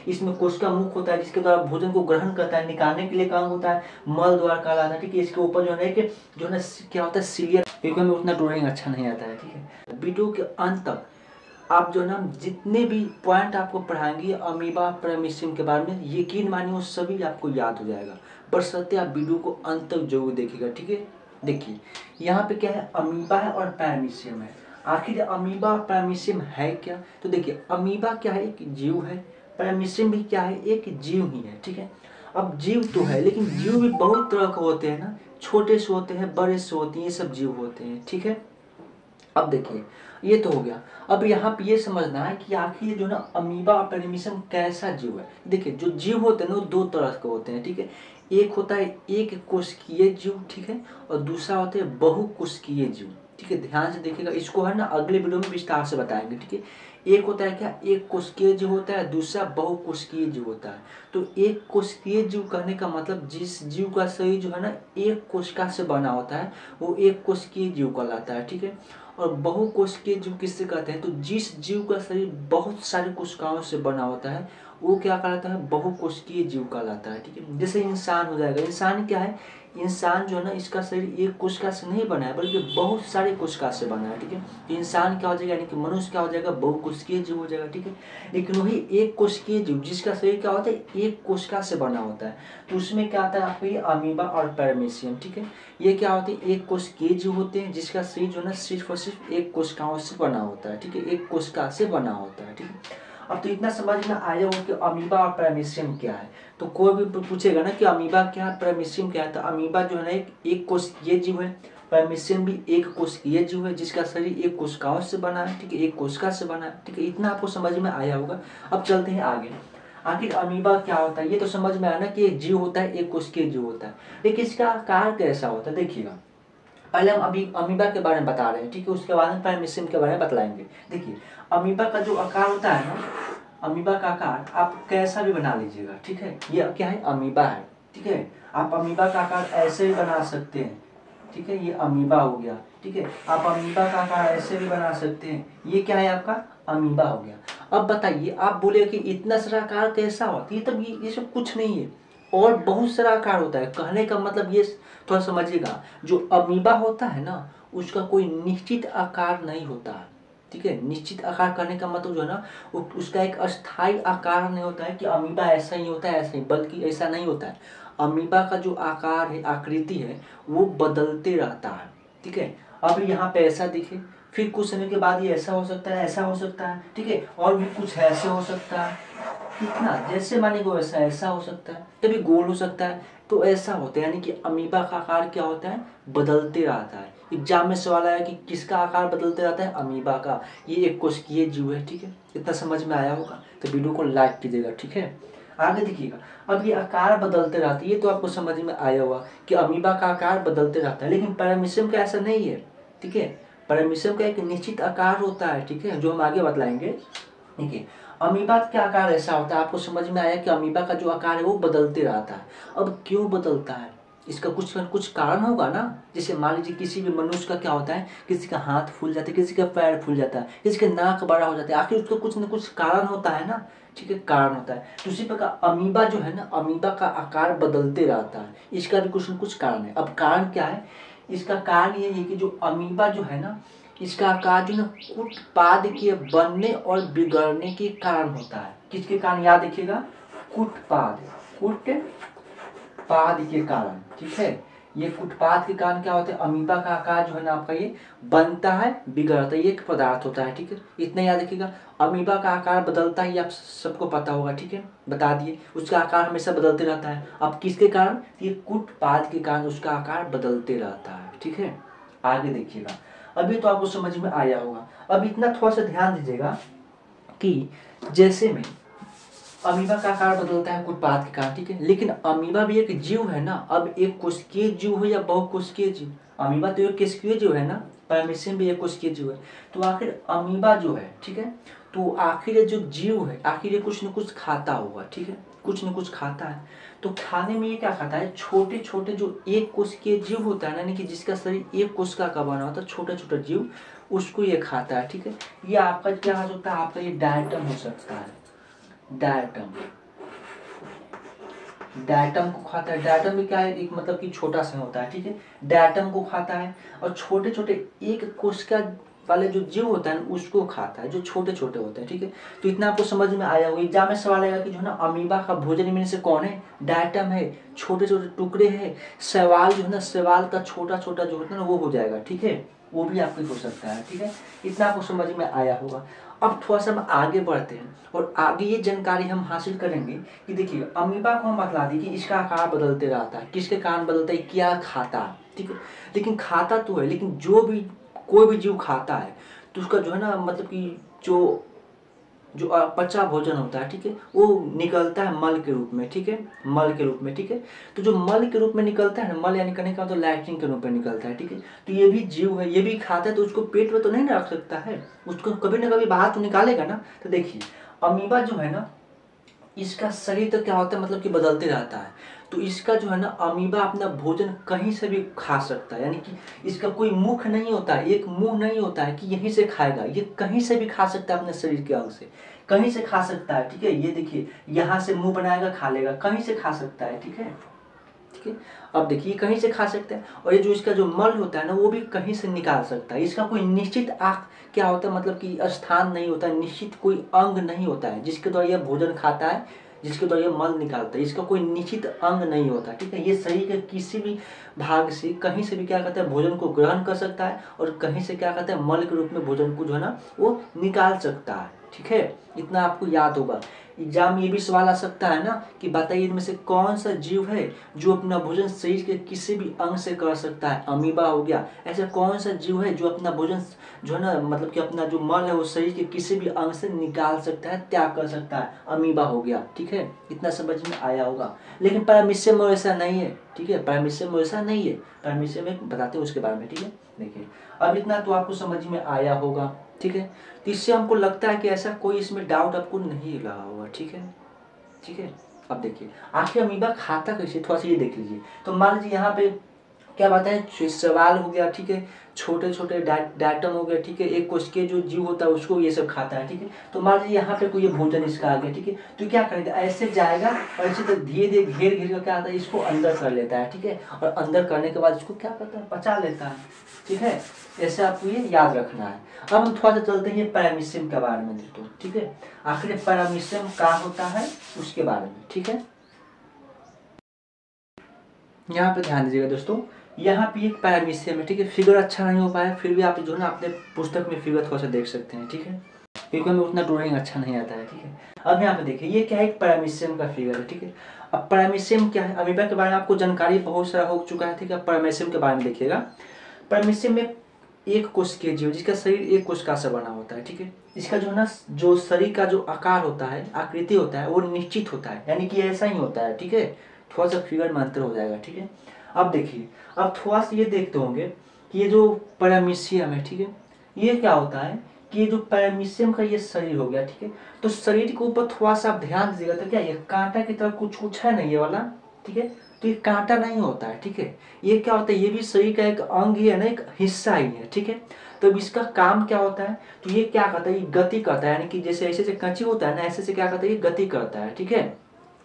इसमें कोशिका मुख होता है जिसके द्वारा भोजन को ग्रहण करता है, निकालने के लिए काम होता है, मल द्वार कहलाता है, ठीक है। इसके ऊपर जो है कि जो है क्या होता है सीलियर, क्योंकि हमें उतना ड्राइंग अच्छा नहीं आता है, ठीक है। वीडियो के अंत तक आप जो है ना जितने भी पॉइंट आपको पढ़ाएंगे अमीबा पैरामीशियम के बारे में, यकीन मानिए वो सभी आपको याद हो जाएगा, बशर्ते आप वीडियो को अंत तक जरूर देखिएगा, ठीक है। देखिए यहाँ पे क्या है, अमीबा है और पैरामीशियम है। आखिर अमीबा और पैरामीशियम है क्या, तो देखिए अमीबा क्या है, एक जीव है, पैरामीशियम भी क्या है, एक जीव ही है, ठीक है। अब जीव तो है लेकिन जीव भी बहुत तरह के होते हैं ना, छोटे से होते हैं, बड़े से होते हैं, ये सब जीव होते हैं, ठीक है। अब देखिए ये तो हो गया। अब यहाँ पे ये समझना है कि आखिर जो ना अमीबा और पैरामीशियम कैसा जीव है। देखिए जो जीव होते हैं ना वो दो तरह के होते हैं, ठीक है। एक होता है एक कोशिकीय जीव, ठीक है, और दूसरा होता है बहुकोशिकीय जीव, ठीक है। ध्यान से देखिएगा, इसको है ना अगले वीडियो में विस्तार से बताएंगे, ठीक है। एक होता है क्या, एक कोशिकीय जीव होता है, दूसरा बहुकोशिकीय जीव होता है। तो एक कोशिकीय जीव कहने का मतलब जिस जीव का शरीर जो है ना एक कोशिका से बना होता है वो एक कोशिकीय जीव कहलाता है, ठीक है। और बहुकोशिकीय जीव किससे कहते हैं, तो जिस जीव का शरीर बहुत सारी कोशिकाओं से बना होता है वो क्या कहलाता है, बहुकोशिकीय जीव कहलाता है, ठीक है। जैसे इंसान हो जाएगा, इंसान क्या है, इंसान जो है ना इसका शरीर एक कोशिका से नहीं बना है बल्कि बहुत सारे कोशिका से बना है, ठीक है। तो इंसान क्या हो जाएगा, यानी कि मनुष्य क्या हो जाएगा, बहुकोशिकीय जीव हो जाएगा, ठीक है। लेकिन वही एक कोशिकीय जीव जिसका शरीर क्या होता है एक कोशिका से बना होता है, तो उसमें क्या आता है आपको ये अमीबा और पैरामीशियम, ठीक है। ये क्या होते हैं, एक कोशिकीय जीव होते हैं जिसका शरीर जो है ना सिर्फ और सिर्फ एक कोशिकाओं से बना होता है, ठीक है, एक कोशिका से बना होता है, ठीक है। अब तो इतना समझ में आया हो कि अमीबा और पैरामीशियम क्या है। तो कोई भी पूछेगा ना कि अमीबा क्या है, पैरामीशियम क्या है, तो अमीबा जो है ना एक कोशिकीय जीव है, पैरामीशियम भी एक कोशिकीय जीव है जिसका शरीर एक कोशिकाओं से बना है, ठीक है, एक कोशिका से बना है, ठीक है। इतना आपको समझ में आया होगा। अब चलते हैं आगे। आखिर अमीबा क्या होता है, ये तो समझ में आया ना कि एक जीव होता है, एक कोशिकीय जीव होता है, लेकिन इसका आकार कैसा होता है। देखिएगा पहले हम अभी अमीबा के बारे में बता रहे हैं, ठीक है, उसके बाद हम पैरामीशियम के बारे में बतलाएंगे। देखिए अमीबा का जो आकार होता है ना, अमीबा का आकार आप कैसा भी बना लीजिएगा, ठीक है। ये क्या है, अमीबा है, ठीक है। आप अमीबा का आकार ऐसे भी बना सकते हैं, ठीक है, ये अमीबा हो गया, ठीक है। आप अमीबा का आकार ऐसे भी बना सकते हैं, ये क्या है आपका अमीबा हो गया। अब बताइए आप बोले कि इतना सारा आकार कैसा होता है, तब ये सब कुछ नहीं है, और बहुत सारा आकार होता है। कहने का मतलब ये थोड़ा समझिएगा, जो अमीबा होता है ना उसका कोई निश्चित आकार नहीं होता है, ठीक है। निश्चित आकार करने का मतलब जो है ना उसका एक अस्थायी आकार नहीं होता है कि अमीबा ऐसा ही होता है, ऐसा ही, बल्कि ऐसा नहीं होता है। अमीबा का जो आकार है, आकृति है, वो बदलते रहता है, ठीक है। अब यहाँ पे ऐसा दिखे, फिर कुछ समय के बाद ये ऐसा हो सकता है, ऐसा हो सकता है, ठीक है, और भी कुछ ऐसे हो सकता है, कितना जैसे मानेगा वैसा ऐसा हो सकता है, कभी गोल हो सकता है, तो ऐसा होता है। यानी कि अमीबा का आकार क्या होता है, बदलते रहता है। एग्जाम में सवाल आया कि किसका आकार बदलते रहता है, अमीबा का। ये एक कोशिकीय जीव है, ठीक है। इतना समझ में आया होगा तो वीडियो को लाइक कीजिएगा, ठीक है। आगे देखिएगा, अब ये आकार बदलते रहते हैं, ये तो आपको समझ में आया होगा कि अमीबा का आकार बदलते रहता है, लेकिन पैरामीशियम का ऐसा नहीं है, ठीक है। पैरामीशियम का एक निश्चित आकार होता है, ठीक है, जो हम आगे बतलाएंगे। देखिए अमीबा का आकार ऐसा होता है, आपको समझ में आया कि अमीबा का जो आकार है वो बदलते रहता है। अब क्यों बदलता है, इसका कुछ न कुछ कारण होगा ना। जैसे मान लीजिए किसी भी मनुष्य का क्या होता है, किसी का हाथ फूल जाता है, किसी का पैर फूल जाता है, किसी का नाक बड़ा हो जाता है, आखिर उसका कुछ न कुछ कारण होता है ना, ठीक है, कारण होता है। तो उसी प्रकार अमीबा जो है ना, अमीबा का आकार बदलते रहता है, इसका भी कुछ न कुछ कारण है। अब कारण क्या है, इसका कारण ये है कि जो अमीबा जो है ना इसका आकार जो है कुटपाद के बनने और बिगड़ने के कारण होता है। किसके कारण, याद रखिएगा, कुटपाद, कुटपाद के कारण, ठीक है। ये कुटपाद के कारण क्या होता है, अमीबा का आकार जो है ना आपका ये बनता है, बिगड़ता है, ये एक पदार्थ होता है, ठीक है। इतना याद रखिएगा, अमीबा का आकार बदलता है, ये आप सबको पता होगा, ठीक है, बता दिए। उसका आकार हमेशा बदलते रहता है। अब किसके कारण, ये कुटपाद के कारण उसका आकार बदलते रहता है, ठीक है। आगे देखिएगा, अभी तो आपको समझ में आया होगा। अब इतना थोड़ा सा ध्यान दीजिएगा कि जैसे में अमीबा का आकार बदलता है कुटपाद के कारण, ठीक है, लेकिन अमीबा भी एक जीव है ना। अब एक कोशिकीय जीव हो या बहुकोशिकीय जीव, अमीबा तो एक कोशिकीय जीव है ना, पैरामीशियम भी एक कोशिकीय जीव है। तो आखिर अमीबा जो है, ठीक है, तो आखिर ये जो जीव है आखिर ये कुछ न कुछ खाता होगा, ठीक है, कुछ न कुछ खाता है। तो खाने में ये क्या खाता है, छोटे छोटे जो एक कोशिकीय जीव होता है ना, यानी कि जिसका शरीर एक कोशिका का बना होता है, छोटा छोटा जीव, उसको ये खाता है, ठीक है। ये आपका क्या हो सकता है, आपका ये डायटम हो सकता है, डायटम, डायटम को खाता है। डायटम भी क्या है, एक मतलब कि छोटा सा होता है, ठीक है, डायटम को खाता है। और छोटे छोटे एक कोशिका वाले जो जीव होता है उसको खाता है, जो छोटे छोटे होते हैं, ठीक है। तो इतना आपको समझ में आया होगा। एग्जाम में सवाल आएगा कि जो है ना अमीबा का भोजन इनमें से कौन है, डायटम है, छोटे छोटे टुकड़े हैं, शैवाल जो है ना, शैवाल का छोटा छोटा जो होता है ना वो हो जाएगा, ठीक है, वो भी आपके हो सकता है, ठीक है। इतना आपको समझ में आया होगा। अब थोड़ा सा हम आगे बढ़ते हैं और आगे ये जानकारी हम हासिल करेंगे कि देखिए अमीबा को हम बतला दी कि इसका आकार बदलते रहता है, किसके कारण बदलता है, क्या खाता है, ठीक है। लेकिन खाता तो है, लेकिन जो भी कोई भी जीव खाता है तो उसका जो है ना मतलब कि जो जो अपचा भोजन होता है, ठीक है, वो निकलता है मल के रूप में, ठीक है, मल के रूप में, ठीक है। तो जो मल के रूप में निकलता है ना, मल यानी कहने का तो लैट्रिन के रूप में निकलता है, ठीक है। तो ये भी जीव है, ये भी खाता है, तो उसको पेट में तो नहीं रख सकता है, उसको कभी ना कभी बाहर तो निकालेगा ना। तो देखिए अमीबा जो है ना, इसका शरीर तो क्या होता है मतलब कि बदलते रहता है। तो इसका जो है ना अमीबा अपना भोजन कहीं से भी खा सकता है, यानी कि इसका कोई मुख नहीं होता है, एक मुंह नहीं होता है कि यहीं से खाएगा, ये कहीं से भी खा सकता है, अपने शरीर के अंग से कहीं से खा सकता है, ठीक है। ये देखिए यहाँ से मुंह बनाएगा खा लेगा, कहीं से खा सकता है, ठीक है, ठीक है। अब देखिए कहीं से खा सकते हैं, और ये जो इसका जो मल होता है ना वो भी कहीं से निकाल सकता है। इसका कोई निश्चित क्या होता है मतलब कि स्थान नहीं होता है, निश्चित कोई अंग नहीं होता है जिसके द्वारा यह भोजन खाता है, जिसके द्वारा ये मल निकालता है। इसका कोई निश्चित अंग नहीं होता, ठीक है। ये शरीर के किसी भी भाग से कहीं से भी क्या कहता है भोजन को ग्रहण कर सकता है, और कहीं से क्या कहता है मल के रूप में भोजन को जो है ना वो निकाल सकता है, ठीक है। इतना आपको याद होगा। एग्जाम में ये भी सवाल आ सकता है ना कि बताइए इनमें से कौन सा जीव है जो अपना भोजन शरीर के किसी भी अंग से कर सकता है। अमीबा हो गया, ऐसा कौन सा जीव है जो अपना भोजन जो है ना मतलब कि अपना जो मल है वो शरीर के किसी भी अंग से निकाल सकता है, त्याग कर सकता है, अमीबा हो गया, ठीक है। इतना समझ में आया होगा। लेकिन पैरामीशियम में ऐसा नहीं है, ठीक है, पैरामीशियम में ऐसा नहीं है। पैरामीशियम में बताते हैं उसके बारे में, ठीक है। देखिए अब इतना तो आपको समझ में आया होगा, ठीक है। तो इससे हमको लगता है कि ऐसा कोई इसमें डाउट आपको नहीं लगा होगा, ठीक है, ठीक है। अब देखिए आखिर अमीबा खाता कैसे, थोड़ा सा ये देख लीजिए। तो मान लीजिए यहाँ पे क्या बात है, सवाल हो गया, ठीक है, छोटे छोटे डायटम हो गया, ठीक है, एक कोशिकीय जो जीव होता है उसको ये सब खाता है, ठीक है। तो मान लीजिए यहाँ पे कोई ये भोजन इसका आ गया, ठीक है, तो क्या करेगा, ऐसे जाएगा और ऐसे तो धीरे धीरे घेर घेर कर क्या आता है इसको अंदर कर लेता है, ठीक है। और अंदर करने के बाद इसको क्या करता है, पचा लेता है, ठीक है। ऐसे आपको ये याद रखना है। अब हम थोड़ा सा चलते हैं पैरामीशियम के बारे में दोस्तों, ठीक है। आखिर पैरामीशियम क्या होता है उसके बारे में, ठीक है। यहाँ पे ध्यान दीजिएगा दोस्तों, यहाँ पे एक पैरामीशियम है, ठीक है। फिगर अच्छा नहीं हो पाया, फिर भी आप जो है ना अपने पुस्तक में फिगर थोड़ा सा देख सकते हैं, ठीक है, क्योंकि हमें उतना ड्राइंग अच्छा नहीं आता है, ठीक है। अब यहाँ पे देखिए ये क्या है, एक पैरामीशियम का फिगर है, ठीक है। अब पैरामीशियम क्या है, अमीबा के बारे में आपको जानकारी बहुत सारा हो चुका है, ठीक है। पैरामीशियम के बारे में देखिएगा। पैरामीशियम में एक कोशिकीय जीव जिसका शरीर एक कोशिका से बना होता है, ठीक है। इसका जो है ना जो शरीर का जो आकार होता है, आकृति होता है वो निश्चित होता है, यानी कि ऐसा ही होता है, ठीक है। थोड़ा सा फिगर में अंतर हो जाएगा, ठीक है। अब देखिए अब थोड़ा सा ये देखते होंगे कि ये जो पैरामीशियम है, ठीक है, ये क्या होता है कि ये जो पैरामीशियम का ये शरीर हो गया, ठीक है। तो शरीर के ऊपर थोड़ा सा आप ध्यान दीजिएगा, तो क्या ये कांटा की तरह कुछ कुछ है ना ये वाला, ठीक है। तो ये कांटा नहीं होता है, ठीक है। ये क्या होता है, ये भी शरीर का एक अंग ही है ना, एक हिस्सा ही है, ठीक है। तो इसका काम क्या होता है, तो ये क्या करता है, ये गति करता है, यानी कि जैसे ऐसे से कैंची होता है ना, ऐसे से क्या करता है ये गति करता है, ठीक है।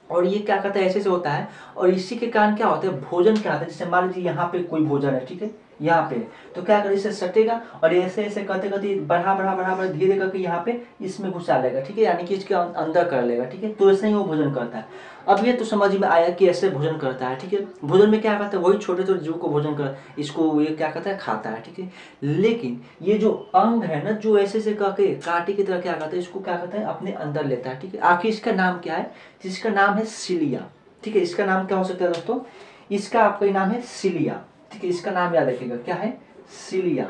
और ये क्या करता है ऐसे से होता है, और इसी के कारण क्या होता है भोजन क्या होता है, जैसे मान लीजिए यहाँ पे कोई भोजन है, ठीक है, यहाँ पे, तो क्या करे इसे सटेगा और ऐसे ऐसे करते करते बढ़ा बढ़ा बढ़ा बढ़ा धीरे करके यहाँ पे इसमें घुसा लेगा, ठीक है, यानी कि इसके अंदर कर लेगा, ठीक है। तो ऐसे ही वो भोजन करता है। अब ये तो समझ में आया कि ऐसे भोजन करता है, ठीक है। भोजन में क्या करता है, वही छोटे छोटे जीव को भोजन कर इसको ये क्या करता है खाता है, ठीक है। लेकिन ये जो अंग है ना जो ऐसे से करके कांटे की तरह क्या करता है इसको क्या करता है अपने अंदर लेता है, ठीक है। आखिर इसका नाम क्या है, जिसका नाम है सिलिया, ठीक है। इसका नाम क्या हो सकता है दोस्तों, इसका आपका नाम है सिलिया, ठीक है। इसका नाम याद रखिएगा क्या है, सिलिया,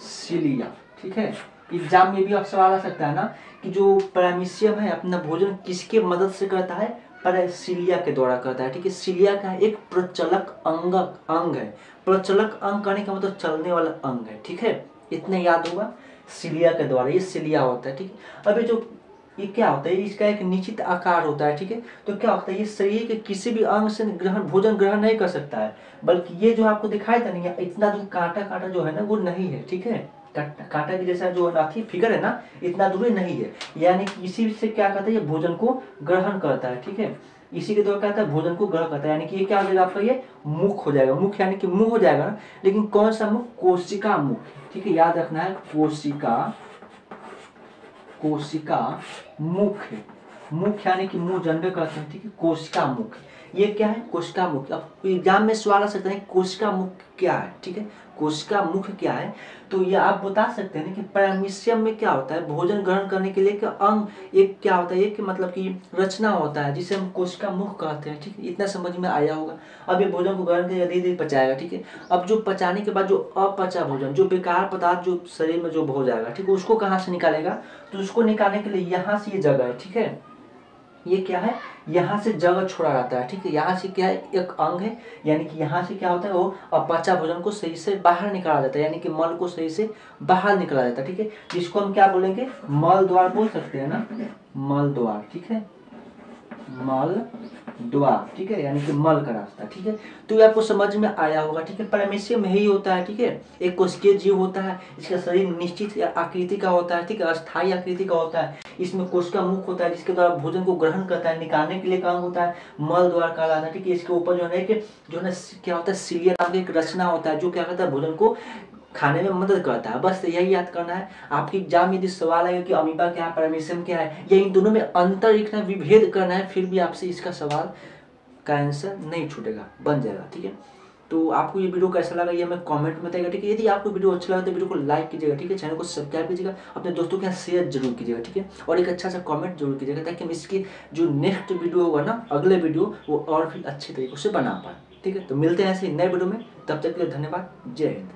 सिलिया, ठीक है। एग्जाम में भी आप सवाल आ सकता है ना कि जो पैरामीशियम है अपना भोजन किसके मदद से करता है, सिलिया के द्वारा करता है, ठीक है। सिलिया का एक प्रचलक अंग है। प्रचलक अंग कहने का मतलब चलने वाला अंग है, ठीक है। इतने याद होगा, सिलिया के द्वारा ये सिलिया होता है, ठीक है। अब ये क्या होता है, इसका एक निश्चित आकार होता है, ठीक है। तो क्या होता है ये शरीर के किसी भी अंग से भोजन ग्रहण नहीं कर सकता है, बल्कि ये जो आपको दिखाई था नहीं इतना जो कांटा कांटा जो है ना वो नहीं है, ठीक है। कांटा की जैसा जो नाथी फिगर है ना, इतना दूरी नहीं है, यानी कि इसी से क्या कहता है, ये भोजन को ग्रहण करता है। ठीक है, इसी के द्वारा क्या होता है, भोजन को ग्रहण करता है, यानी कि ये क्या हो जाएगा आपका, ये मुख हो जाएगा। मुख यानी कि मुंह हो जाएगा ना, लेकिन कौन सा मुख, कोशिका मुख। ठीक है, याद रखना है, कोशिका मुख है। मुख यानी कि मुंह जानबे करते हैं। ठीक है, कोशिका मुख, ये क्या है, कोशिका मुख। अब एग्जाम में सवाल आ सकते हैं कोशिका मुख क्या है। ठीक है, कोशिका मुख क्या है, तो ये आप बता सकते हैं कि पैरामीशियम में क्या होता है, भोजन ग्रहण करने के लिए एक अंग, एक क्या होता है, एक मतलब कि रचना होता है जिसे हम कोशिका मुख कहते हैं। ठीक है, इतना समझ में आया होगा। अब ये भोजन को ग्रहण करके धीरे धीरे पचाएगा। ठीक है, अब जो पचाने के बाद जो अपचा भोजन, जो बेकार पदार्थ जो शरीर में जो हो जाएगा, ठीक है, उसको कहाँ से निकालेगा, तो उसको निकालने के लिए यहाँ से ये जगह है। ठीक है, ये क्या है, यहाँ से जगह छोड़ा रहता है। ठीक है, यहाँ से क्या है, एक अंग है, यानी कि यहाँ से क्या होता है, वो अपचा भोजन को सही से बाहर निकाला जाता है, यानी कि मल को सही से बाहर निकाला जाता है। ठीक है, जिसको हम क्या बोलेंगे, मल द्वार बोल सकते हैं ना, मल द्वार। ठीक है, मल द्वार। ठीक है, यानी कि मल का रास्ता। ठीक है, तो ये आपको समझ में आया होगा। ठीक है, पैरामीशियम में ही होता है। ठीक है, एक कोशिकीय जीव होता है, इसका शरीर निश्चित आकृति का होता है। ठीक है, अस्थायी आकृति का होता है। इसमें कोशिका मुख होता है, जिसके द्वारा भोजन को ग्रहण करता है, निकालने के लिए काम होता है, मल द्वार कहलाता है। ठीक है, इसके ऊपर जो है कि क्या होता है, सीलिया नाम का एक रचना होता है, जो क्या करता है, भोजन को खाने में मदद करता है। बस यही याद करना है। आपकी एग्जाम में यदि सवाल आएगा कि अमीबा क्या है, पैरामीशियम क्या है, या इन दोनों में अंतर लिखना, विभेद करना है, फिर भी आपसे इसका सवाल का आंसर नहीं छूटेगा, बन जाएगा। ठीक है, तो आपको ये वीडियो कैसा लगा ये हमें कमेंट में बताइएगा। ठीक है, यदि आपको वीडियो अच्छा लगा तो वीडियो को लाइक कीजिएगा। ठीक है, चैनल को सब्सक्राइब कीजिएगा, अपने दोस्तों के साथ शेयर जरूर कीजिएगा। ठीक है, और एक अच्छा सा कमेंट जरूर कीजिएगा, ताकि हम इसकी जो नेक्स्ट वीडियो होगा ना, अगले वीडियो, वो और भी अच्छे तरीके से बना पाए। ठीक है, तो मिलते हैं ऐसे नए वीडियो में, तब तक के लिए धन्यवाद। जय हिंद।